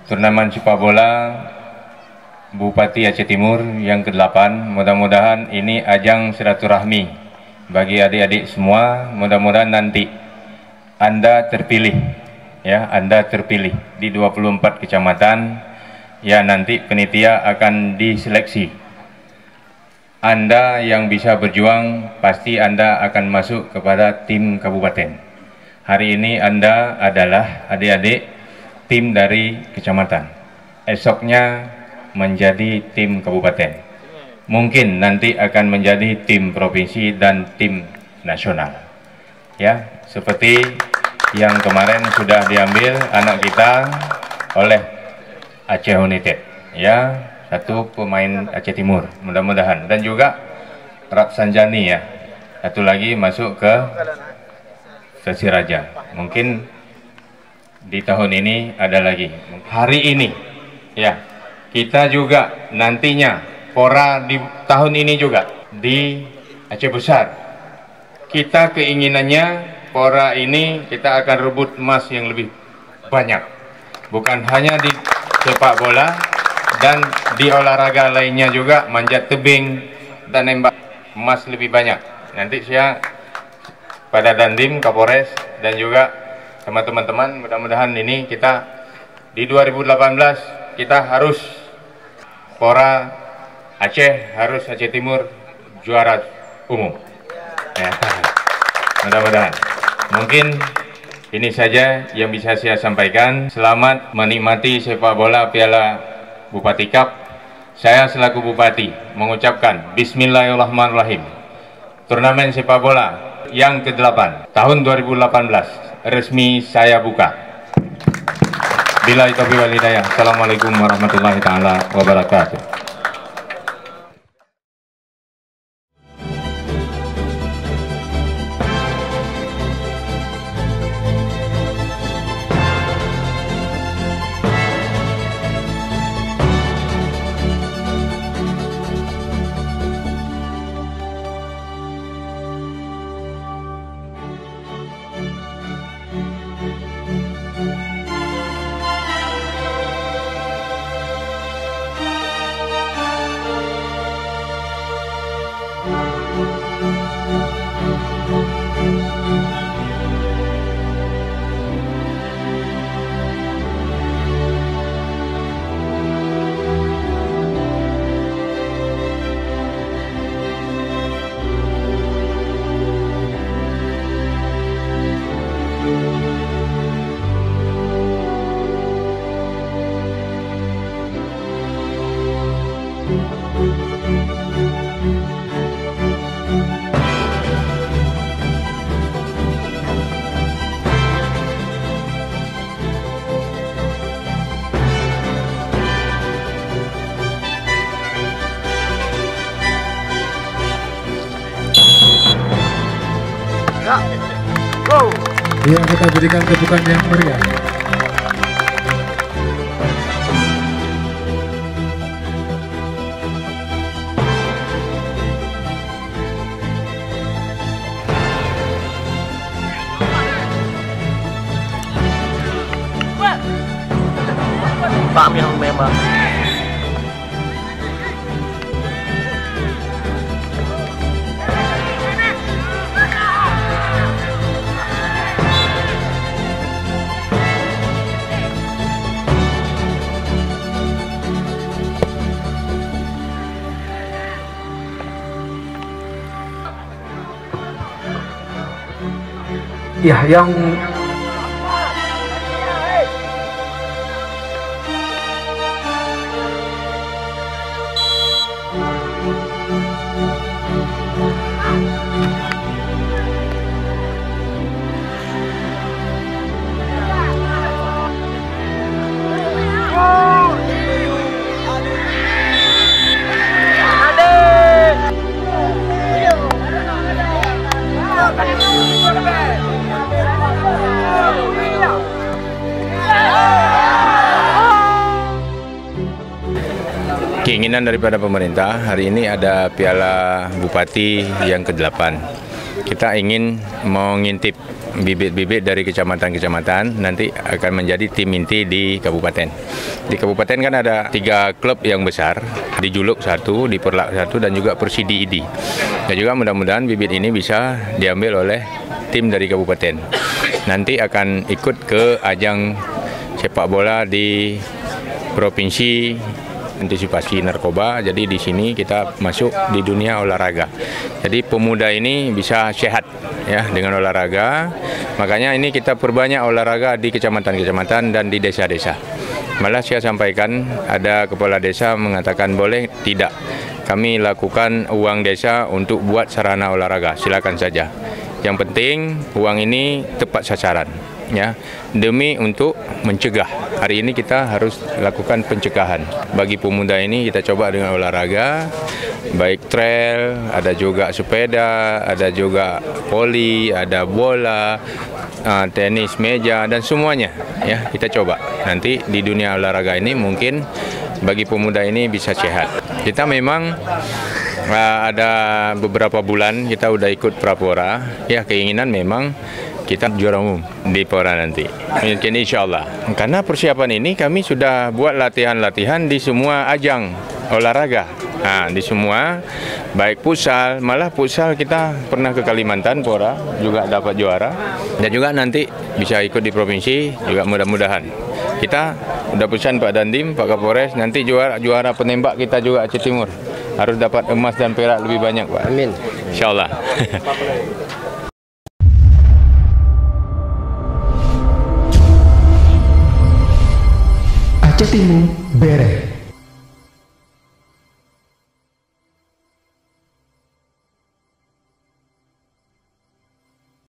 turnamen sepak bola Bupati Aceh Timur yang ke-8. Mudah-mudahan ini ajang silaturahmi bagi adik-adik semua. Mudah-mudahan nanti Anda terpilih, ya, Anda terpilih di 24 kecamatan. Ya, nanti panitia akan diseleksi. Anda yang bisa berjuang, pasti Anda akan masuk kepada tim kabupaten. Hari ini Anda adalah adik-adik tim dari kecamatan, esoknya menjadi tim kabupaten, mungkin nanti akan menjadi tim provinsi dan tim nasional. Ya, seperti yang kemarin sudah diambil anak kita oleh Aceh United, ya, satu pemain Aceh Timur, mudah-mudahan, dan juga Rapsanjani, ya, satu lagi masuk ke Sesiraja. Mungkin di tahun ini ada lagi. Hari ini, ya, kita juga nantinya pora di tahun ini juga di Aceh Besar. Kita keinginannya pora ini kita akan rebut emas yang lebih banyak, bukan hanya di sepak bola dan di olahraga lainnya juga, manjat tebing dan nembak, emas lebih banyak. Nanti saya pada Dandim, Kapolres, dan juga sama teman-teman, mudah-mudahan ini kita di 2018 kita harus pora Aceh, harus Aceh Timur juara umum, ya. Mudah-mudahan. Mungkin ini saja yang bisa saya sampaikan. Selamat menikmati sepak bola Piala Bupati Cup. Saya selaku Bupati mengucapkan Bismillahirrahmanirrahim. Turnamen sepak bola yang ke-8 tahun 2018 resmi saya buka. Billahi taufiq wal hidayah. Assalamualaikum warahmatullahi taala wabarakatuh. Yang kita berikan tepukan yang meriah. Pak yang memang ya yang keinginan daripada pemerintah hari ini ada Piala Bupati yang ke-8. kita ingin mengintip bibit-bibit dari kecamatan-kecamatan, nanti akan menjadi tim inti di kabupaten. Di kabupaten kan ada 3 klub yang besar, di Juluk 1, di Perlak 1, dan juga Persidi ID. Dan juga mudah-mudahan bibit ini bisa diambil oleh tim dari kabupaten. Nanti akan ikut ke ajang sepak bola di provinsi antisipasi narkoba. Jadi di sini kita masuk di dunia olahraga. Jadi pemuda ini bisa sehat ya dengan olahraga. Makanya ini kita perbanyak olahraga di kecamatan-kecamatan dan di desa-desa. Malah saya sampaikan ada kepala desa mengatakan boleh tidak. Kami lakukan uang desa untuk buat sarana olahraga. Silakan saja. Yang penting uang ini tepat sasaran. Ya, demi untuk mencegah. Hari ini kita harus lakukan pencegahan. Bagi pemuda ini kita coba dengan olahraga, baik trail, ada juga sepeda, ada juga voli, ada bola, tenis meja, dan semuanya. Ya, kita coba. Nanti di dunia olahraga ini mungkin bagi pemuda ini bisa sehat. Kita memang ada beberapa bulan kita udah ikut Prapora. Ya, keinginan memang kita juara umum di Pora nanti. Mungkin insya Allah. Karena persiapan ini kami sudah buat latihan-latihan di semua ajang olahraga. Nah, di semua, baik futsal, malah futsal kita pernah ke Kalimantan, Pora, juga dapat juara. Dan juga nanti bisa ikut di provinsi, juga mudah-mudahan. Kita udah pesan Pak Dandim, Pak Kapolres, nanti juara penembak kita juga Aceh Timur. Harus dapat emas dan perak lebih banyak, Pak. Amin. Insya Allah. Aceh Timur beres.